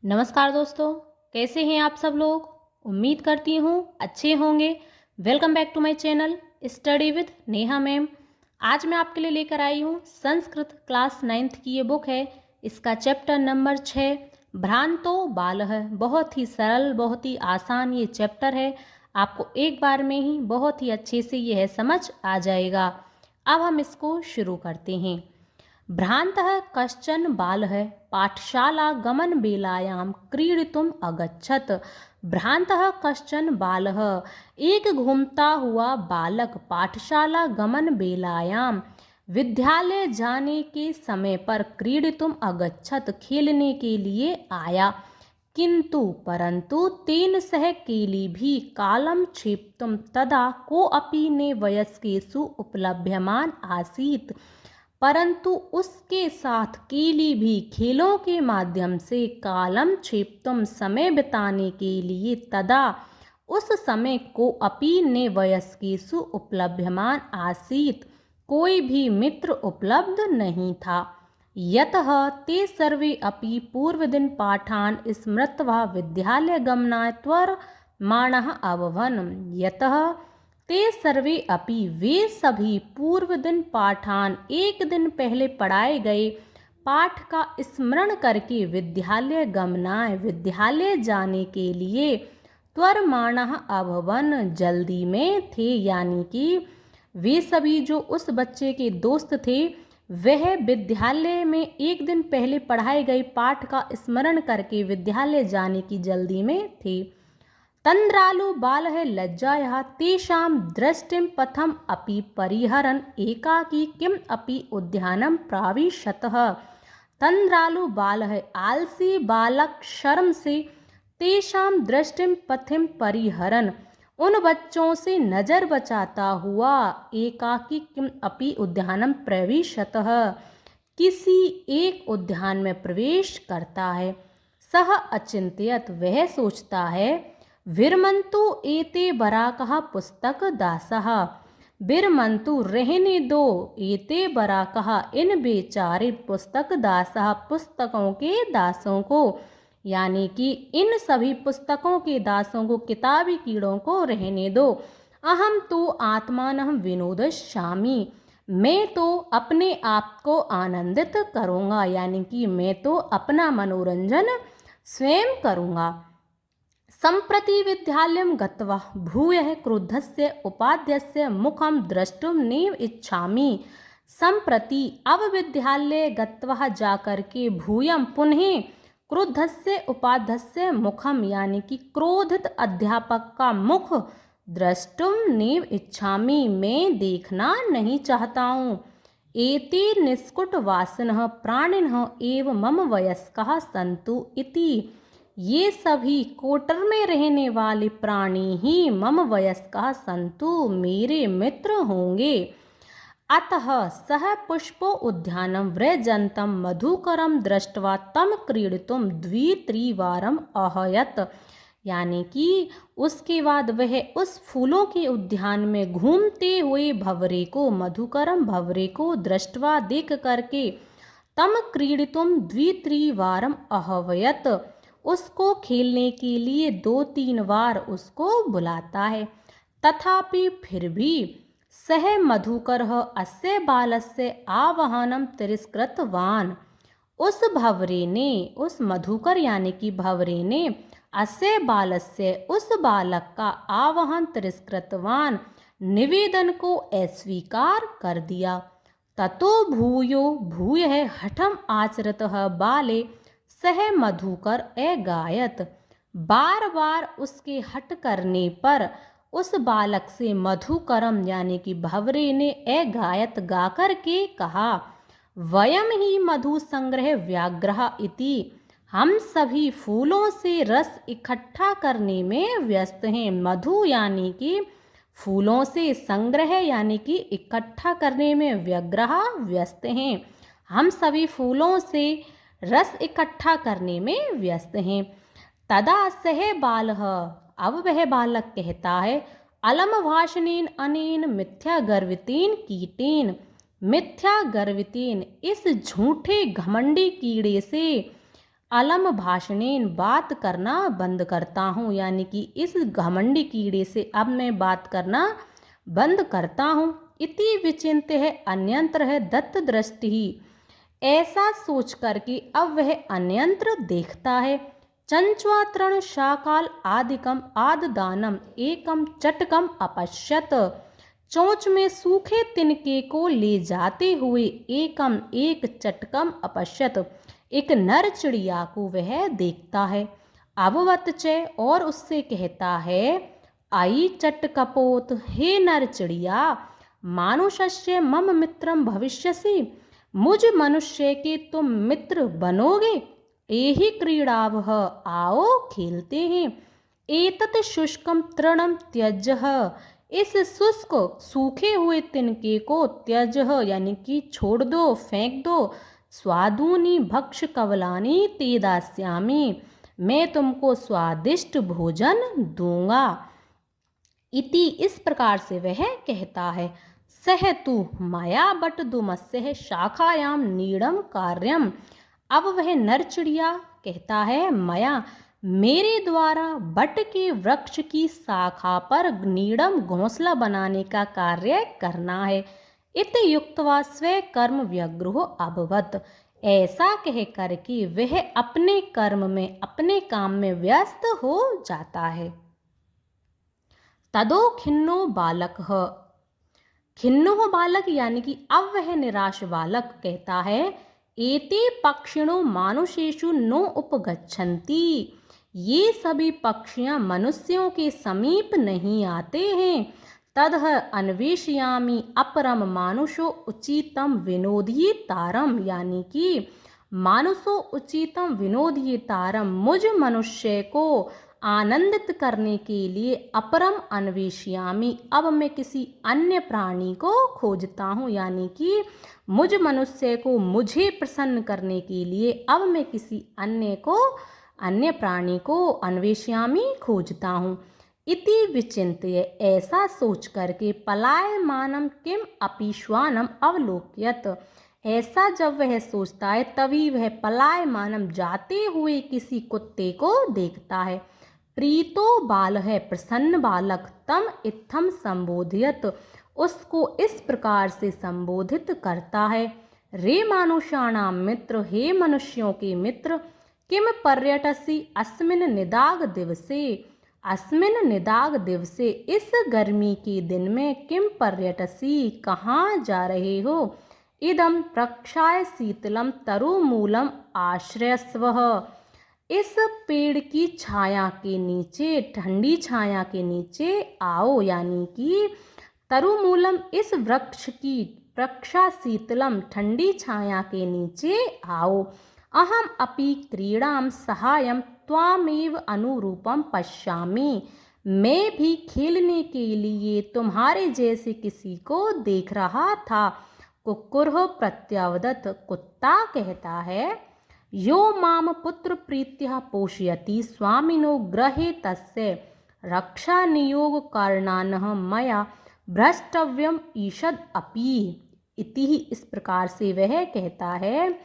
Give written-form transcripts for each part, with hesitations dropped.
नमस्कार दोस्तों, कैसे हैं आप सब लोग। उम्मीद करती हूँ अच्छे होंगे। Welcome back to my channel study with Neha ma'am. आज मैं आपके लिए लेकर आई हूँ संस्कृत क्लास 9th की ये बुक है। इसका चैप्टर नंबर 6 भ्रांतो बालः। बहुत ही सरल, बहुत ही आसान ये चैप्टर है। आपको एक बार में ही बहुत ही अच्छे से यह समझ आ जाएगा। अब हम इसको शुरू करते हैं। भ्रान्तः कश्चन बालः पाठशाला गमन बेलायां क्रीडितुम् अगच्छत्। भ्रान्तः कश्चन बालः, एक घूमता हुआ बालक पाठशाला गमन बेलायां विद्यालय जाने के समय पर क्रीडितुम् अगच्छत्, खेलने के लिए आया। किंतु परंतु तेन सह केली भी कालं क्षेप्तुं तदा कोऽपि ने वयस्केषु उपलभ्यमान आसीत्। परंतु उसके साथ केली भी खेलों के माध्यम से कालम क्षेप्तुम समय बिताने के लिए तदा उस समय को अपि ने वयस्केषु उपलभ्यमान आसीत्, कोई भी मित्र उपलब्ध नहीं था। यतः ते सर्वे अपि पूर्वदिन पाठान् स्मृत्वा विद्यालयगमनाय त्वरमाणः अभवन्। यतः ते सर्वे अपि, वे सभी पूर्व दिन पाठान, एक दिन पहले पढ़ाए गए पाठ का स्मरण करके विद्यालय गमनाय, विद्यालय जाने के लिए त्वरमाणः अभवन, जल्दी में थे। यानी कि वे सभी जो उस बच्चे के दोस्त थे वह विद्यालय में एक दिन पहले पढ़ाए गए पाठ का स्मरण करके विद्यालय जाने की जल्दी में थे। तंद्रालु बालः लज्जायाः तेषां दृष्टिं पथम् अपि परिहरन् एकाकी किम् अपि उद्यानं प्राविशतः। तंद्रालु बालः, आलसी बालक शर्म से तेषां दृष्टिं पथिम परिहरन्, उन बच्चों से नजर बचाता हुआ एकाकी किम अपि उद्यानम प्रविशतः, किसी एक उद्यान में प्रवेश करता है। सह अचिंत्यत, वह सोचता है। विरमन्तु एते बराकः पुस्तक दासः, विरमन्तु रहने दो, एते बराकः इन बेचारे पुस्तक दासः पुस्तकों के दासों को, यानी कि इन सभी पुस्तकों के दासों को, किताबी कीड़ों को रहने दो। अहम तो आत्मानः विनोदयिष्यामि, मैं तो अपने आप को आनंदित करूँगा, यानी कि मैं तो अपना मनोरंजन स्वयं करूँगा। सम्प्रति विद्यालयं गत्वा भूयः क्रुद्धस्य उपाध्यस्य मुखं द्रष्टुं नैव इच्छामि। सम्प्रति, अब विद्यालय गत्वा जाकर के भूयं पुनः क्रुद्धस्य उपाध्यस्य मुखम, यानी कि क्रोधित अध्यापक का मुख, द्रष्टुं नैव इच्छामि, मैं देखना नहीं चाहता हूँ। एते निष्कुट वासिनः प्राणिनः एव मम वयस्काः सन्तु इति, ये सभी कोटर में रहने वाले प्राणी ही मम वयस्काः सन्तु, मेरे मित्र होंगे। अतः सह पुष्पो उद्यानं व्रजन्तं मधुकरं दृष्ट्वा तं क्रीडितुं द्वित्रिवारम् आहयत, यानी कि उसके बाद वह उस फूलों के उद्यान में घूमते हुए भंवरे को, मधुकरम भंवरे को दृष्ट्वा देख करके, तम क्रीडितुं द्वित्रिवारम् आहवयत, उसको खेलने के लिए 2-3 बार उसको बुलाता है। तथापि फिर भी सह मधुकरः अस्य बालस्य आवाहनं तिरस्कृतवान्, उस भंवरे ने, उस मधुकर यानी कि भंवरे ने अस्य बालस्य, उस बालक का आवाहन तिरस्कृतवान्, निवेदन को अस्वीकार कर दिया। ततो भूयो भूयः हठम आचरतः बाले सह मधुकर अगायत, बार बार उसके हट करने पर उस बालक से मधुकरम यानी कि भंवरे ने अगायत गाकर के कहा, वयम ही मधु संग्रह व्याग्रह इति, हम सभी फूलों से रस इकट्ठा करने में व्यस्त हैं। मधु यानी कि फूलों से, संग्रह यानी कि इकट्ठा करने में, व्यग्रह व्यस्त हैं। हम सभी फूलों से रस इकट्ठा करने में व्यस्त हैं। तदा सह बालः, अब वह बालक कहता है, अलम भाषणेन अनेन मिथ्या गर्वितेन कीटेन, मिथ्या गर्वितेन, इस झूठे घमंडी कीड़े से अलम भाषणेन बात करना बंद करता हूँ, यानी कि इस घमंडी कीड़े से अब मैं बात करना बंद करता हूँ। इति विचिन्त्य है अन्यंत्र है दत्त दृष्टि ही, ऐसा सोच कर कि अब वह अन्यंत्र देखता है। चंचवा तृण शाकाल आदिकम आददानम एकम चटकम अपश्यत, चोंच में सूखे तिनके को ले जाते हुए एकम एक चटकम अपश्यत, एक नर चिड़िया को वह देखता है। अववत च, और उससे कहता है, आई चटकपोत, हे नर चिड़िया, मानुषस्य मम मित्रम भविष्यसि, मुझ मनुष्य के तुम मित्र बनोगे। एहि क्रीड़ावह, आओ खेलते हैं। एतत् शुष्कम तृणम त्यजः, इस शुष्क सूखे हुए तिनके को त्यजः यानी कि छोड़ दो, फेंक दो। स्वादूनि भक्ष कवलानि ते दास्यामि, मैं तुमको स्वादिष्ट भोजन दूंगा। इति, इस प्रकार से वह कहता है। सह तु मया बट दुमस्य शाखायाम नीड़म कार्यम, अब वह नर चिड़िया कहता है, मया, मेरे द्वारा बट के वृक्ष की शाखा पर नीड़म घोंसला बनाने का कार्य करना है। इत युक्त्वा स्व कर्म व्यग्रो अभवत, ऐसा कह कर के वह अपने कर्म में, अपने काम में व्यस्त हो जाता है। तदो खिन्नो बालक, खिन्नो बालक यानी कि अब वह निराश बालक कहता है, एते पक्षिणो मानुषेषु नो उपगच्छन्ति, ये सभी पक्षियां मनुष्यों के समीप नहीं आते हैं। तदह अन्वेषयामि अपरम मानुषो उचितम विनोदयितारम, यानी कि मानुषो उचितम विनोदयितारम, मुझ मनुष्य को आनंदित करने के लिए अपरम अन्वेषयामि, अब मैं किसी अन्य प्राणी को खोजता हूँ, यानी कि मुझ मनुष्य को मुझे प्रसन्न करने के लिए अब मैं किसी अन्य प्राणी को अन्वेषयामि खोजता हूँ। इति विचिन्त्य, ऐसा सोच करके पलायमानम किम अपीश्वानम अवलोक्यत, ऐसा जब वह सोचता है तभी वह पलायमानम जाते हुए किसी कुत्ते को देखता है। प्रीतो बाल है, प्रसन्न बालक, तम इत्थम संबोधयत, उसको इस प्रकार से संबोधित करता है। रे मानुषाणाम मित्र, हे मनुष्यों के मित्र, किम पर्यटसी अस्मिन निदाग दिवसे, अस्मिन निदाग दिवसे, इस गर्मी के दिन में किम पर्यटसी, कहाँ जा रहे हो। इदम प्रक्षाय शीतलम तरुमूलम आश्रयस्वः, इस पेड़ की छाया के नीचे, ठंडी छाया के नीचे आओ, यानी कि तरुमूलम, इस वृक्ष की, प्रक्षा शीतलम, ठंडी छाया के नीचे आओ। अहम अपि क्रीड़ाम सहायम त्वामेव अनुरूपम पश्यामि, मैं भी खेलने के लिए तुम्हारे जैसे किसी को देख रहा था। कुक्कुरः प्रत्यावदत्, कुत्ता कहता है, यो माम पुत्र प्रीत्या पोषयति स्वामिनो गृहे तस्य रक्षा नियोग कारणानः मया भ्रष्टव्यम ईषद अपि। इति, इस प्रकार से वह कहता है,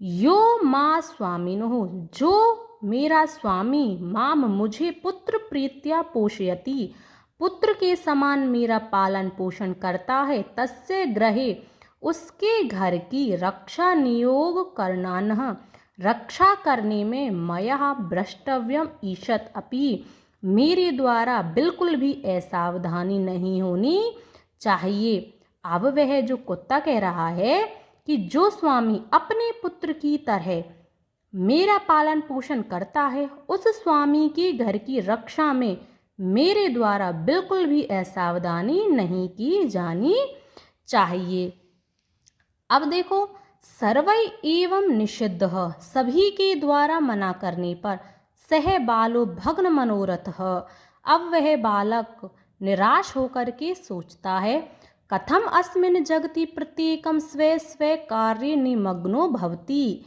यो मां स्वामिनो, जो मेरा स्वामी, माम मुझे पुत्र प्रीत्या पोषयति, पुत्र के समान मेरा पालन पोषण करता है, तस्य गृहे, उसके घर की, रक्षा नियोग करणानः, रक्षा करने में, मया भ्रष्टव्यम ईषत् अपि, मेरे द्वारा बिल्कुल भी असावधानी नहीं होनी चाहिए। अब वह जो कुत्ता कह रहा है कि जो स्वामी अपने पुत्र की तरह मेरा पालन पोषण करता है, उस स्वामी के घर की रक्षा में मेरे द्वारा बिल्कुल भी असावधानी नहीं की जानी चाहिए। अब देखो, सर्वै एवं निषिद्धः, सभी के द्वारा मना करने पर, सह बालो भग्न मनोरथः, अब वह बालक निराश होकर के सोचता है, कथम अस्मिन् जगति प्रत्येकं स्वे स्वे कार्ये निमग्नो भवति,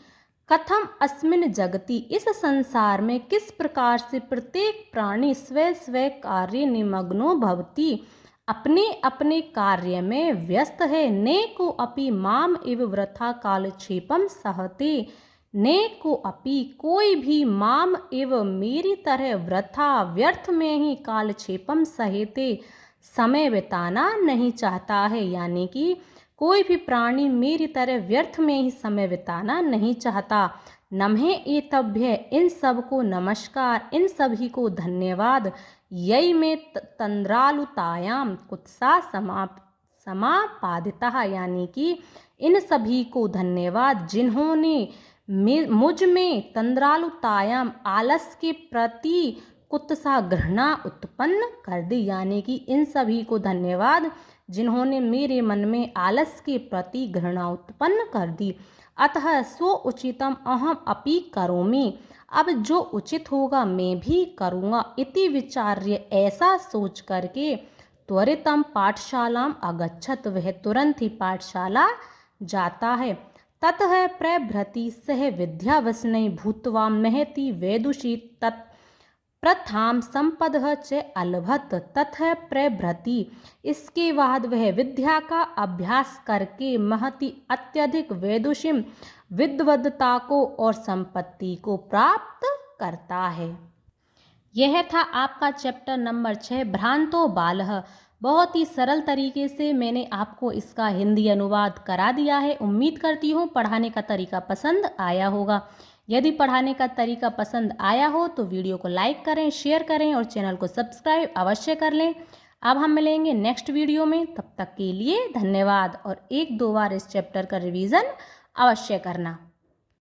कथम अस्मिन् जगति, इस संसार में किस प्रकार से प्रत्येक प्राणी स्वे स्वे कार्य निमग्नो भवति, अपने अपने कार्य में व्यस्त है। ने को अपि माम इव वृथा कालक्षेपम सहते, ने को अपि कोई भी माम एव मेरी तरह वृथा व्यर्थ में ही कालक्षेपम सहेते समय बिताना नहीं चाहता है। यानी कि कोई भी प्राणी मेरी तरह व्यर्थ में ही समय बिताना नहीं चाहता। नम्हे एतभ्य इन सब को नमस्कार, इन सभी को धन्यवाद। यही में तंद्रालुतायाम कुत्सा समापादिता, यानी कि इन सभी को धन्यवाद जिन्होंने मुझ में तंद्रालुतायाम आलस के प्रति कुत्सा घृणा उत्पन्न कर दी। यानी कि इन सभी को धन्यवाद जिन्होंने मेरे मन में आलस के प्रति घृणा उत्पन्न कर दी। अतः स्व उचितम अहम अपि करोमि, अब जो उचित होगा मैं भी करूँगा। इति विचार्य, ऐसा सोच करके त्वरितम पाठशालाम अगच्छत, वह तुरंत ही पाठशाला जाता है। ततः प्रभृति सह विद्यावसने भूत्वा महति वैदुषी प्रथाम संपदः च अलभत। ततः प्रभृति, इसके बाद वह विद्या का अभ्यास करके महति अत्यधिक वैदुषीम विद्वद्ता को और संपत्ति को प्राप्त करता है। यह था आपका चैप्टर नंबर 6 भ्रांतो बालः। बहुत ही सरल तरीके से मैंने आपको इसका हिंदी अनुवाद करा दिया है। उम्मीद करती हूँ पढ़ाने का तरीका पसंद आया होगा। यदि पढ़ाने का तरीका पसंद आया हो तो वीडियो को लाइक करें, शेयर करें और चैनल को सब्सक्राइब अवश्य कर लें। अब हम मिलेंगे नेक्स्ट वीडियो में, तब तक के लिए धन्यवाद। और 1-2 बार इस चैप्टर का रिवीजन अवश्य करना।